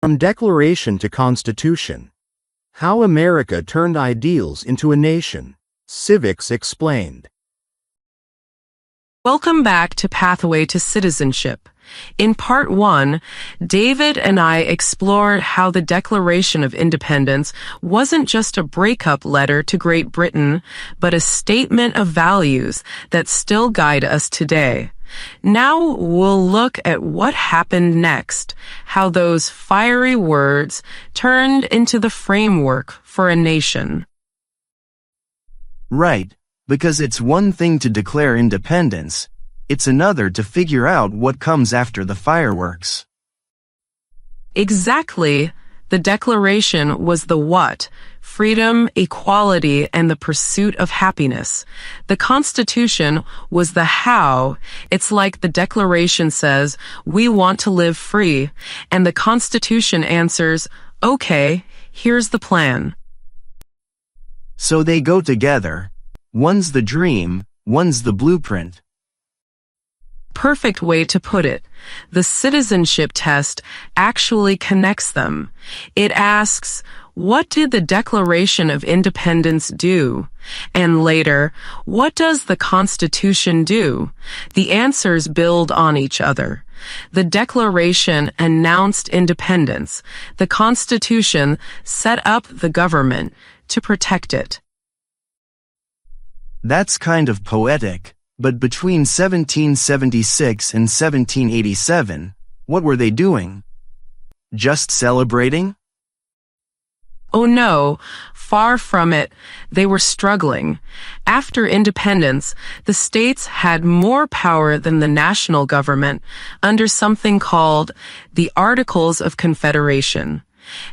From Declaration to Constitution. How America Turned Ideals into a Nation. Civics Explained. Welcome back to Pathway to Citizenship. In Part 1, David and I explored how the Declaration of Independence wasn't just a breakup letter to Great Britain, but a statement of values that still guide us today. Now we'll look at what happened next, how those fiery words turned into the framework for a nation. Right, because it's one thing to declare independence, it's another to figure out what comes after the fireworks. Exactly. The Declaration was the what: freedom, equality, and the pursuit of happiness. The Constitution was the how. It's like the Declaration says, we want to live free, and the Constitution answers, okay, here's the plan. So they go together. One's the dream, one's the blueprint. Perfect way to put it. The Citizenship Test actually connects them. It asks, what did the Declaration of Independence do? And later, what does the Constitution do? The answers build on each other. The Declaration announced independence. The Constitution set up the government to protect it. That's kind of poetic. But between 1776 and 1787, what were they doing? Just celebrating? Oh no, far from it. They were struggling. After independence, the states had more power than the national government under something called the Articles of Confederation.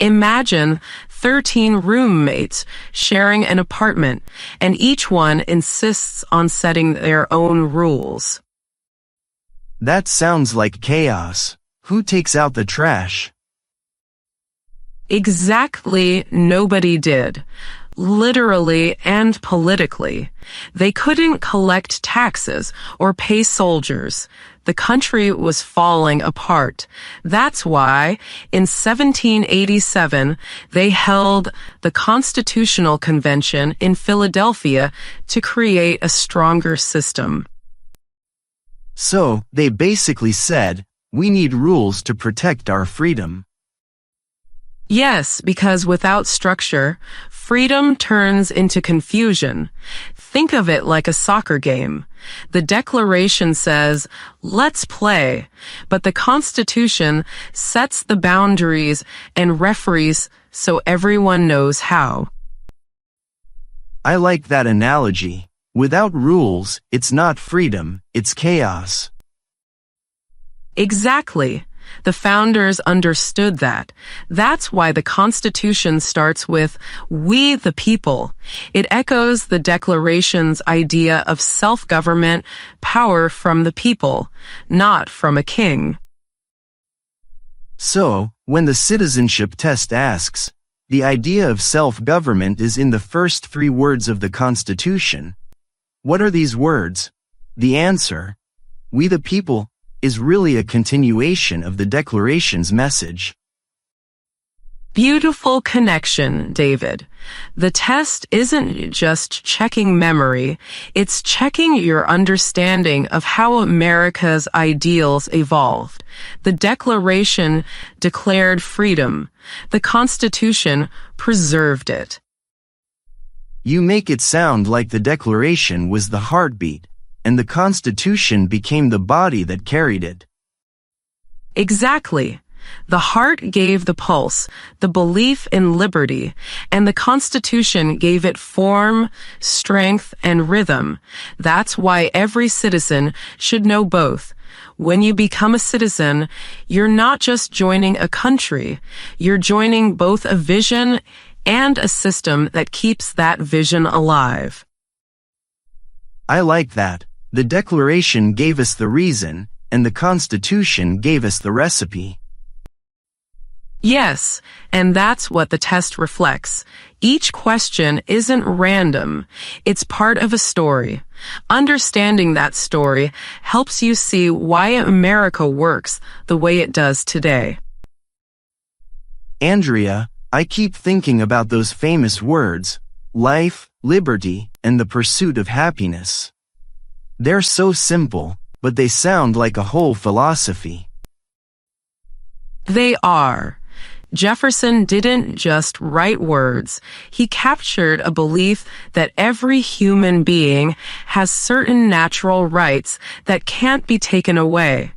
Imagine 13 roommates sharing an apartment, and each one insists on setting their own rules. That sounds like chaos. Who takes out the trash? Exactly, nobody did. Literally and politically. They couldn't collect taxes or pay soldiers. The country was falling apart. That's why, in 1787, they held the Constitutional Convention in Philadelphia to create a stronger system. So, they basically said, we need rules to protect our freedom. Yes, because without structure, freedom turns into confusion. Think of it like a soccer game. The Declaration says, let's play, but the Constitution sets the boundaries and referees so everyone knows how. I like that analogy. Without rules, it's not freedom, it's chaos. Exactly. The founders understood that. That's why the Constitution starts with, we the people. It echoes the Declaration's idea of self-government, power from the people, not from a king. So, when the Citizenship Test asks, the idea of self-government is in the first 3 words of the Constitution. What are these words? The answer, we the people, is really a continuation of the Declaration's message. Beautiful connection, David. The test isn't just checking memory, it's checking your understanding of how America's ideals evolved. The Declaration declared freedom. The Constitution preserved it. You make it sound like the Declaration was the heartbeat, and the Constitution became the body that carried it. Exactly. The heart gave the pulse, the belief in liberty, and the Constitution gave it form, strength, and rhythm. That's why every citizen should know both. When you become a citizen, you're not just joining a country, you're joining both a vision and a system that keeps that vision alive. I like that. The Declaration gave us the reason, and the Constitution gave us the recipe. Yes, and that's what the test reflects. Each question isn't random. It's part of a story. Understanding that story helps you see why America works the way it does today. Andrea, I keep thinking about those famous words, life, liberty, and the pursuit of happiness. They're so simple, but they sound like a whole philosophy. They are. Jefferson didn't just write words. He captured a belief that every human being has certain natural rights that can't be taken away.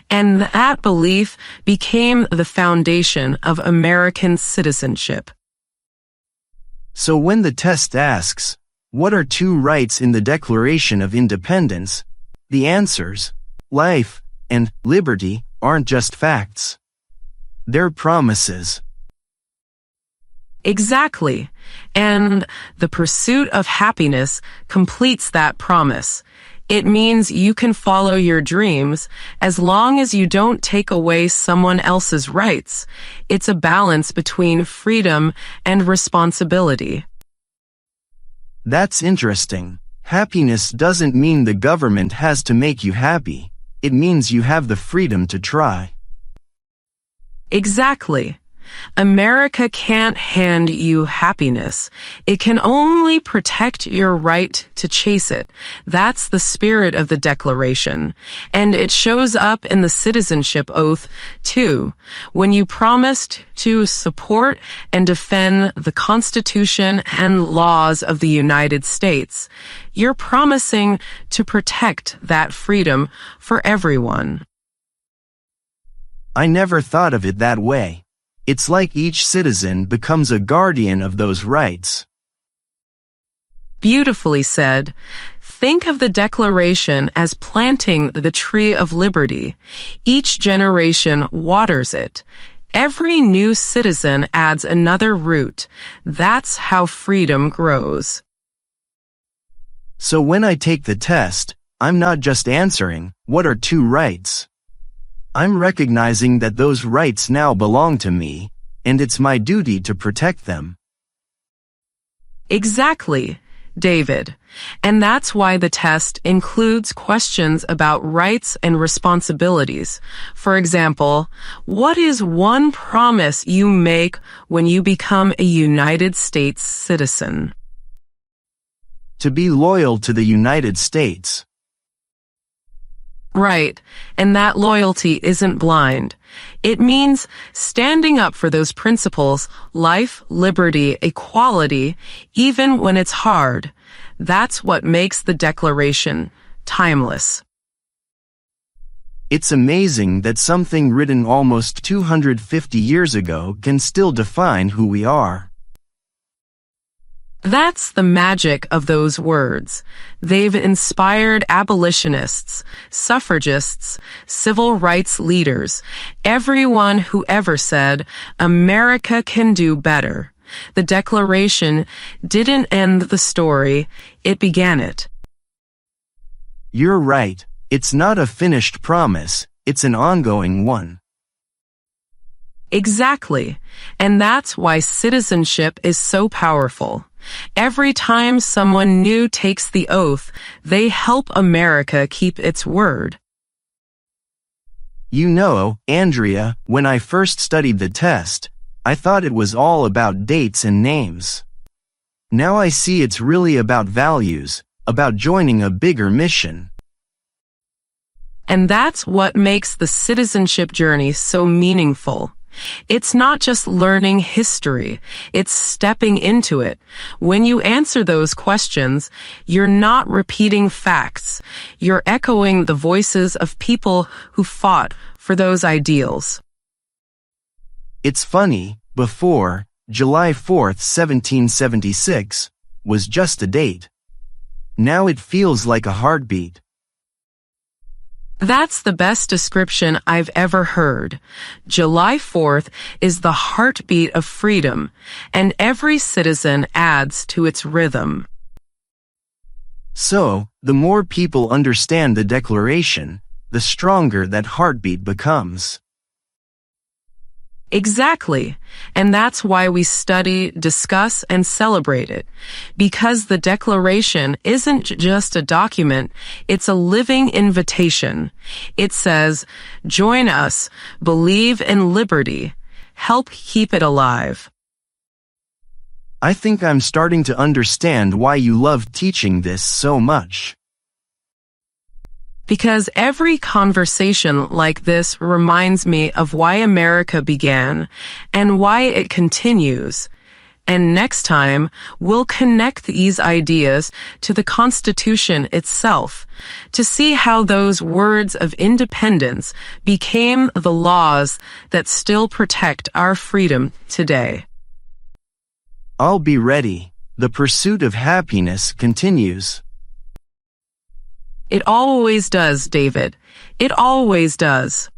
And that belief became the foundation of American citizenship. So when the test asks, what are two rights in the Declaration of Independence? The answers, life and liberty, aren't just facts. They're promises. Exactly. And the pursuit of happiness completes that promise. It means you can follow your dreams as long as you don't take away someone else's rights. It's a balance between freedom and responsibility. That's interesting. Happiness doesn't mean the government has to make you happy. It means you have the freedom to try. Exactly. America can't hand you happiness. It can only protect your right to chase it. That's the spirit of the Declaration. And it shows up in the citizenship oath, too, when you promised to support and defend the Constitution and laws of the United States. You're promising to protect that freedom for everyone. I never thought of it that way. It's like each citizen becomes a guardian of those rights. Beautifully said. Think of the Declaration as planting the tree of liberty. Each generation waters it. Every new citizen adds another root. That's how freedom grows. So when I take the test, I'm not just answering, what are two rights? I'm recognizing that those rights now belong to me, and it's my duty to protect them. Exactly, David. And that's why the test includes questions about rights and responsibilities. For example, what is one promise you make when you become a United States citizen? To be loyal to the United States. Right, and that loyalty isn't blind. It means standing up for those principles, life, liberty, equality, even when it's hard. That's what makes the Declaration timeless. It's amazing that something written almost 250 years ago can still define who we are. That's the magic of those words. They've inspired abolitionists, suffragists, civil rights leaders, everyone who ever said, America can do better. The Declaration didn't end the story, it began it. You're right. It's not a finished promise, it's an ongoing one. Exactly. And that's why citizenship is so powerful. Every time someone new takes the oath, they help America keep its word. You know, Andrea, when I first studied the test, I thought it was all about dates and names. Now I see it's really about values, about joining a bigger mission. And that's what makes the citizenship journey so meaningful. It's not just learning history, it's stepping into it. When you answer those questions, you're not repeating facts. You're echoing the voices of people who fought for those ideals. It's funny, before, July 4th, 1776, was just a date. Now it feels like a heartbeat. That's the best description I've ever heard. July 4th is the heartbeat of freedom, and every citizen adds to its rhythm. So, the more people understand the Declaration, the stronger that heartbeat becomes. Exactly. And that's why we study, discuss, and celebrate it. Because the Declaration isn't just a document, it's a living invitation. It says, join us, believe in liberty, help keep it alive. I think I'm starting to understand why you love teaching this so much. Because every conversation like this reminds me of why America began and why it continues. And next time, we'll connect these ideas to the Constitution itself to see how those words of independence became the laws that still protect our freedom today. I'll be ready. The pursuit of happiness continues. It always does, David. It always does.